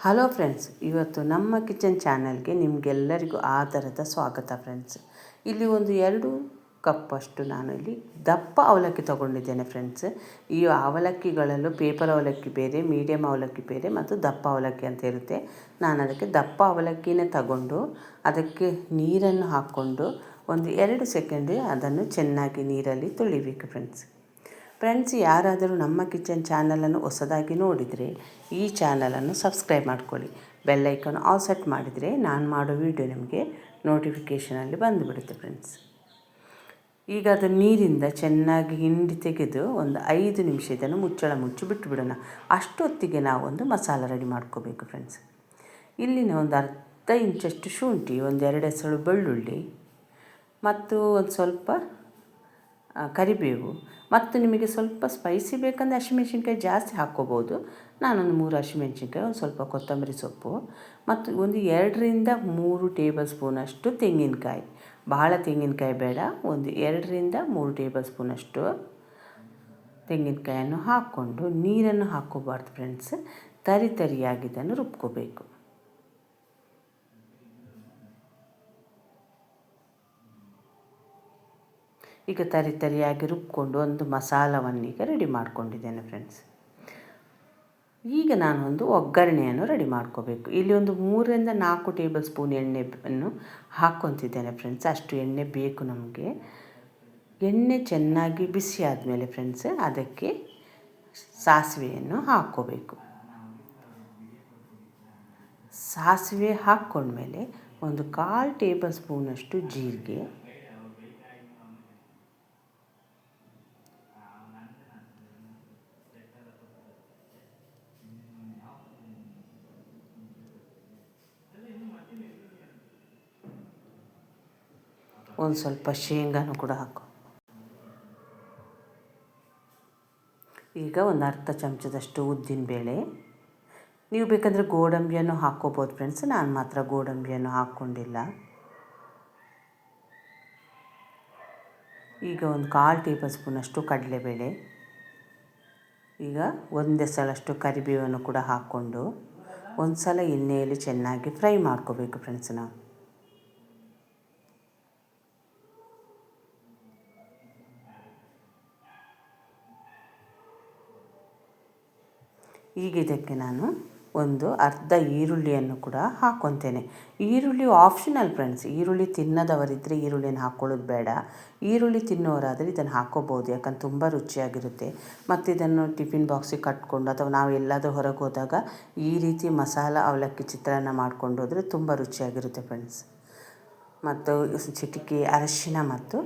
Hello friends, ಇವತ್ತು ನಮ್ಮ kitchen ಚಾನಲ್ಗೆ ನಿಮಗೆಲ್ಲರಿಗೂ ಆದರದ ಸ್ವಾಗತ ಫ್ರೆಂಡ್ಸ್. ಇಲ್ಲಿ ಒಂದು 2 ಕಪ್ಪಷ್ಟು ನಾನು ಇಲ್ಲಿ ದಪ್ಪ ಅವಲಕ್ಕಿ ತೊಗೊಂಡಿದ್ದೇನೆ ಫ್ರೆಂಡ್ಸ್. ಈ ಅವಲಕ್ಕಿಗಳಲ್ಲೂ ಪೇಪರ್ ಅವಲಕ್ಕಿ ಬೇರೆ, ಮೀಡಿಯಮ್ ಅವಲಕ್ಕಿ ಬೇರೆ ಮತ್ತು ದಪ್ಪ ಅವಲಕ್ಕಿ ಅಂತ ಇರುತ್ತೆ. ನಾನು ಅದಕ್ಕೆ ದಪ್ಪ ಅವಲಕ್ಕಿನೇ ತಗೊಂಡು ಅದಕ್ಕೆ ನೀರನ್ನು ಹಾಕ್ಕೊಂಡು ಒಂದು 2 ಸೆಕೆಂಡ್ ಅದನ್ನು ಚೆನ್ನಾಗಿ ನೀರಲ್ಲಿ ತೊಳಿಬೇಕು ಫ್ರೆಂಡ್ಸ್. ಯಾರಾದರೂ ನಮ್ಮ ಕಿಚನ್ ಚಾನಲನ್ನು ಹೊಸದಾಗಿ ನೋಡಿದರೆ ಈ ಚಾನಲನ್ನು ಸಬ್ಸ್ಕ್ರೈಬ್ ಮಾಡ್ಕೊಳ್ಳಿ. ಬೆಲ್ಲೈಕನ್ ಆಲ್ ಸೆಟ್ ಮಾಡಿದರೆ ನಾನು ಮಾಡೋ ವಿಡಿಯೋ ನಿಮಗೆ ನೋಟಿಫಿಕೇಷನಲ್ಲಿ ಬಂದುಬಿಡುತ್ತೆ ಫ್ರೆಂಡ್ಸ್. ಈಗ ಅದು ನೀರಿಂದ ಚೆನ್ನಾಗಿ ಹಿಂಡಿ ತೆಗೆದು ಒಂದು 5 ನಿಮಿಷ ಇದನ್ನು ಮುಚ್ಚಳ ಮುಚ್ಚಿ ಬಿಟ್ಟುಬಿಡೋಣ. ಅಷ್ಟೊತ್ತಿಗೆ ನಾವು ಒಂದು ಮಸಾಲ ರೆಡಿ ಮಾಡ್ಕೋಬೇಕು ಫ್ರೆಂಡ್ಸ್. ಇಲ್ಲಿನ ಒಂದು ಅರ್ಧ ಇಂಚಷ್ಟು ಶುಂಠಿ, ಒಂದು 2 ಎಸಳು ಬೆಳ್ಳುಳ್ಳಿ ಮತ್ತು ಒಂದು ಸ್ವಲ್ಪ ಕರಿಬೇವು ಮತ್ತು ನಿಮಗೆ ಸ್ವಲ್ಪ ಸ್ಪೈಸಿ ಬೇಕಂದರೆ ಹಸಿಮೆಣ್ಸಿನ್ಕಾಯಿ ಜಾಸ್ತಿ ಹಾಕ್ಕೋಬೋದು. ನಾನೊಂದು 3 ಹಸಿಮೆಣ್ಸಿನ್ಕಾಯಿ, ಒಂದು ಸ್ವಲ್ಪ ಕೊತ್ತಂಬರಿ ಸೊಪ್ಪು ಮತ್ತು ಒಂದು 2ರಿಂದ 3 ಟೇಬಲ್ ಸ್ಪೂನಷ್ಟು ತೆಂಗಿನಕಾಯಿ. ಬಹಳ ತೆಂಗಿನಕಾಯಿ ಬೇಡ, ಒಂದು 2ರಿಂದ 3 ಟೇಬಲ್ ಸ್ಪೂನಷ್ಟು ತೆಂಗಿನಕಾಯನ್ನು ಹಾಕ್ಕೊಂಡು ನೀರನ್ನು ಹಾಕ್ಕೋಬಾರ್ದು ಫ್ರೆಂಡ್ಸ್. ತರಿಯಾಗಿ ಇದನ್ನು ರುಬ್ಕೋಬೇಕು. ಈಗ ತರಿಯಾಗಿ ರುಬ್ಕೊಂಡು ಒಂದು ಮಸಾಲವನ್ನೀಗ ರೆಡಿ ಮಾಡ್ಕೊಂಡಿದ್ದೇನೆ ಫ್ರೆಂಡ್ಸ್. ಈಗ ನಾನೊಂದು ಒಗ್ಗರಣೆಯನ್ನು ರೆಡಿ ಮಾಡ್ಕೋಬೇಕು. ಇಲ್ಲಿ ಒಂದು 3ರಿಂದ 4 ಟೇಬಲ್ ಸ್ಪೂನ್ ಎಣ್ಣೆಯನ್ನು ಹಾಕ್ಕೊತಿದ್ದೇನೆ ಫ್ರೆಂಡ್ಸ್. ಅಷ್ಟು ಎಣ್ಣೆ ಬೇಕು ನಮಗೆ. ಎಣ್ಣೆ ಚೆನ್ನಾಗಿ ಬಿಸಿ ಆದಮೇಲೆ ಫ್ರೆಂಡ್ಸ್ ಅದಕ್ಕೆ ಸಾಸಿವೆಯನ್ನು ಹಾಕ್ಕೋಬೇಕು. ಸಾಸಿವೆ ಹಾಕ್ಕೊಂಡ್ಮೇಲೆ ಒಂದು 1/4 ಟೇಬಲ್ ಸ್ಪೂನಷ್ಟು ಜೀರಿಗೆ, ಒಂದು ಸ್ವಲ್ಪ ಶೇಂಗಾನು ಕೂಡ ಹಾಕು. ಈಗ ಒಂದು ಅರ್ಧ ಚಮಚದಷ್ಟು ಉದ್ದಿನಬೇಳೆ. ನೀವು ಬೇಕಂದರೆ ಗೋಡಂಬಿಯನ್ನು ಹಾಕ್ಕೋಬೋದು ಫ್ರೆಂಡ್ಸ್. ನಾನು ಮಾತ್ರ ಗೋಡಂಬಿಯನ್ನು ಹಾಕ್ಕೊಂಡಿಲ್ಲ. ಈಗ ಒಂದು 1/4 ಟೇಬಲ್ ಸ್ಪೂನಷ್ಟು ಕಡಲೆಬೇಳೆ. ಈಗ 1 ಎಸಳಷ್ಟು ಕರಿಬೇವನ್ನು ಕೂಡ ಹಾಕ್ಕೊಂಡು ಒಂದು ಸಲ ಎಣ್ಣೆಯಲ್ಲಿ ಚೆನ್ನಾಗಿ ಫ್ರೈ ಮಾಡ್ಕೋಬೇಕು ಫ್ರೆಂಡ್ಸ್. ನಾವು ಈಗ ಇದಕ್ಕೆ ನಾನು ಒಂದು ಅರ್ಧ ಈರುಳ್ಳಿಯನ್ನು ಕೂಡ ಹಾಕ್ಕೊತೇನೆ. ಈರುಳ್ಳಿ ಆಪ್ಷನಲ್ ಫ್ರೆಂಡ್ಸ್. ಈರುಳ್ಳಿ ತಿನ್ನದವರಿದ್ದರೆ ಈರುಳ್ಳಿಯನ್ನು ಹಾಕ್ಕೊಳ್ಳೋದು ಬೇಡ. ಈರುಳ್ಳಿ ತಿನ್ನೋರಾದರೆ ಇದನ್ನು ಹಾಕ್ಕೋಬೋದು, ಯಾಕಂದ್ರೆ ತುಂಬ ರುಚಿಯಾಗಿರುತ್ತೆ. ಮತ್ತು ಇದನ್ನು ಟಿಫಿನ್ ಬಾಕ್ಸಿಗೆ ಕಟ್ಕೊಂಡು ಅಥವಾ ನಾವು ಎಲ್ಲಾದರೂ ಹೊರಗೆ ಹೋದಾಗ ಈ ರೀತಿ ಮಸಾಲ ಅವಲಕ್ಕಿ ಚಿತ್ರಾನ್ನ ಮಾಡ್ಕೊಂಡು ಹೋದರೆ ತುಂಬ ರುಚಿಯಾಗಿರುತ್ತೆ ಫ್ರೆಂಡ್ಸ್. ಮತ್ತು ಚಿಟಿಕೆ ಅರಿಶಿನ ಮತ್ತು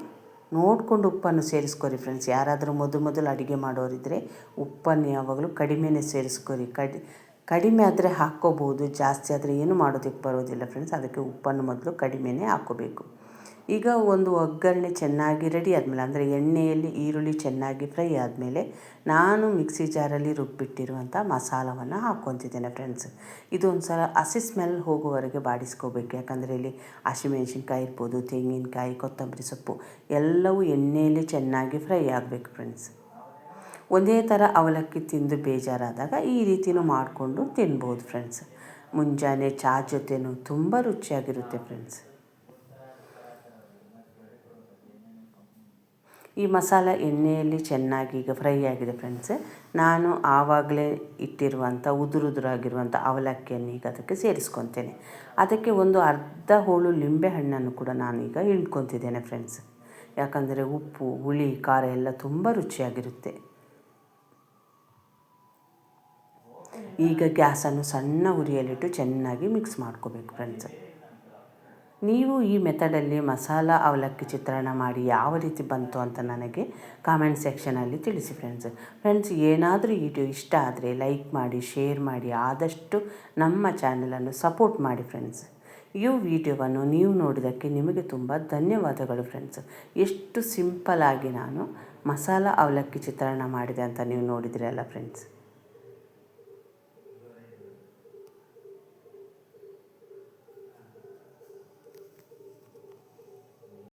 ನೋಡಿಕೊಂಡು ಉಪ್ಪನ್ನು ಸೇರಿಸ್ಕೊರಿ ಫ್ರೆಂಡ್ಸ್. ಯಾರಾದರೂ ಮೊದಲು ಅಡುಗೆ ಮಾಡೋರಿದ್ದರೆ ಉಪ್ಪನ್ನು ಯಾವಾಗಲೂ ಕಡಿಮೆನೇ ಸೇರಿಸ್ಕೊರಿ. ಕಡಿಮೆ ಆದರೆ ಹಾಕ್ಕೋಬೋದು, ಜಾಸ್ತಿ ಆದರೆ ಏನು ಮಾಡೋದಕ್ಕೆ ಬರೋದಿಲ್ಲ ಫ್ರೆಂಡ್ಸ್. ಅದಕ್ಕೆ ಉಪ್ಪನ್ನು ಮೊದಲು ಕಡಿಮೆನೇ ಹಾಕ್ಕೋಬೇಕು. ಈಗ ಒಂದು ಒಗ್ಗರಣೆ ಚೆನ್ನಾಗಿ ರೆಡಿ ಆದಮೇಲೆ, ಅಂದರೆ ಎಣ್ಣೆಯಲ್ಲಿ ಈರುಳ್ಳಿ ಚೆನ್ನಾಗಿ ಫ್ರೈ ಆದಮೇಲೆ ನಾನು ಮಿಕ್ಸಿ ಜಾರಲ್ಲಿ ರುಬ್ಬಿಟ್ಟಿರುವಂಥ ಮಸಾಲವನ್ನು ಹಾಕ್ಕೊತಿದ್ದೇನೆ ಫ್ರೆಂಡ್ಸ್. ಇದು ಒಂದು ಸಲ ಹಸಿ ಸ್ಮೆಲ್ ಹೋಗುವವರೆಗೆ ಬಾಡಿಸ್ಕೋಬೇಕು. ಯಾಕಂದರೆ ಇಲ್ಲಿ ಹಸಿಮೆಣ್ಸಿನ್ಕಾಯಿ ಇರ್ಬೋದು, ತೆಂಗಿನಕಾಯಿ, ಕೊತ್ತಂಬರಿ ಸೊಪ್ಪು ಎಲ್ಲವೂ ಎಣ್ಣೆಯಲ್ಲಿ ಚೆನ್ನಾಗಿ ಫ್ರೈ ಆಗಬೇಕು ಫ್ರೆಂಡ್ಸ್. ಒಂದೇ ಥರ ಅವಲಕ್ಕಿ ತಿಂದು ಬೇಜಾರಾದಾಗ ಈ ರೀತಿಯೂ ಮಾಡಿಕೊಂಡು ತಿನ್ಬೋದು ಫ್ರೆಂಡ್ಸ್. ಮುಂಜಾನೆ ಚಹಾ ಜೊತೆನೂ ತುಂಬ ರುಚಿಯಾಗಿರುತ್ತೆ ಫ್ರೆಂಡ್ಸ್. ಈ ಮಸಾಲ ಎಣ್ಣೆಯಲ್ಲಿ ಚೆನ್ನಾಗಿ ಈಗ ಫ್ರೈ ಆಗಿದೆ ಫ್ರೆಂಡ್ಸ್. ನಾನು ಆವಾಗಲೇ ಇಟ್ಟಿರುವಂಥ ಉದುರಾಗಿರುವಂಥ ಅವಲಕ್ಕಿಯನ್ನು ಈಗ ಅದಕ್ಕೆ ಸೇರಿಸ್ಕೊತೇನೆ. ಅದಕ್ಕೆ ಒಂದು ಅರ್ಧ ಹೋಳು ಲಿಂಬೆಹಣ್ಣನ್ನು ಕೂಡ ನಾನೀಗ ಹಿಂಡ್ಕೊತಿದ್ದೇನೆ ಫ್ರೆಂಡ್ಸ್. ಯಾಕಂದರೆ ಉಪ್ಪು, ಹುಳಿ, ಖಾರ ಎಲ್ಲ ತುಂಬ ರುಚಿಯಾಗಿರುತ್ತೆ. ಈಗ ಗ್ಯಾಸನ್ನು ಸಣ್ಣ ಉರಿಯಲ್ಲಿಟ್ಟು ಚೆನ್ನಾಗಿ ಮಿಕ್ಸ್ ಮಾಡ್ಕೋಬೇಕು ಫ್ರೆಂಡ್ಸ್. ನೀವು ಈ ಮೆಥಡಲ್ಲಿ ಮಸಾಲ ಅವಲಕ್ಕಿ ಚಿತ್ರಾನ್ನ ಮಾಡಿ ಯಾವ ರೀತಿ ಬಂತು ಅಂತ ನನಗೆ ಕಾಮೆಂಟ್ ಸೆಕ್ಷನಲ್ಲಿ ತಿಳಿಸಿ ಫ್ರೆಂಡ್ಸ್. ಏನಾದರೂ ಈ ವಿಡಿಯೋ ಇಷ್ಟ ಆದರೆ ಲೈಕ್ ಮಾಡಿ, ಶೇರ್ ಮಾಡಿ, ಆದಷ್ಟು ನಮ್ಮ ಚಾನಲನ್ನು ಸಪೋರ್ಟ್ ಮಾಡಿ ಫ್ರೆಂಡ್ಸ್. ಈ ವಿಡಿಯೋವನ್ನು ನೀವು ನೋಡಿದ್ದಕ್ಕೆ ನಿಮಗೆ ತುಂಬ ಧನ್ಯವಾದಗಳು ಫ್ರೆಂಡ್ಸ್. ಎಷ್ಟು ಸಿಂಪಲ್ಲಾಗಿ ನಾನು ಮಸಾಲ ಅವಲಕ್ಕಿ ಚಿತ್ರಾನ್ನ ಮಾಡಿದೆ ಅಂತ ನೀವು ನೋಡಿದ್ರಲ್ಲ ಫ್ರೆಂಡ್ಸ್.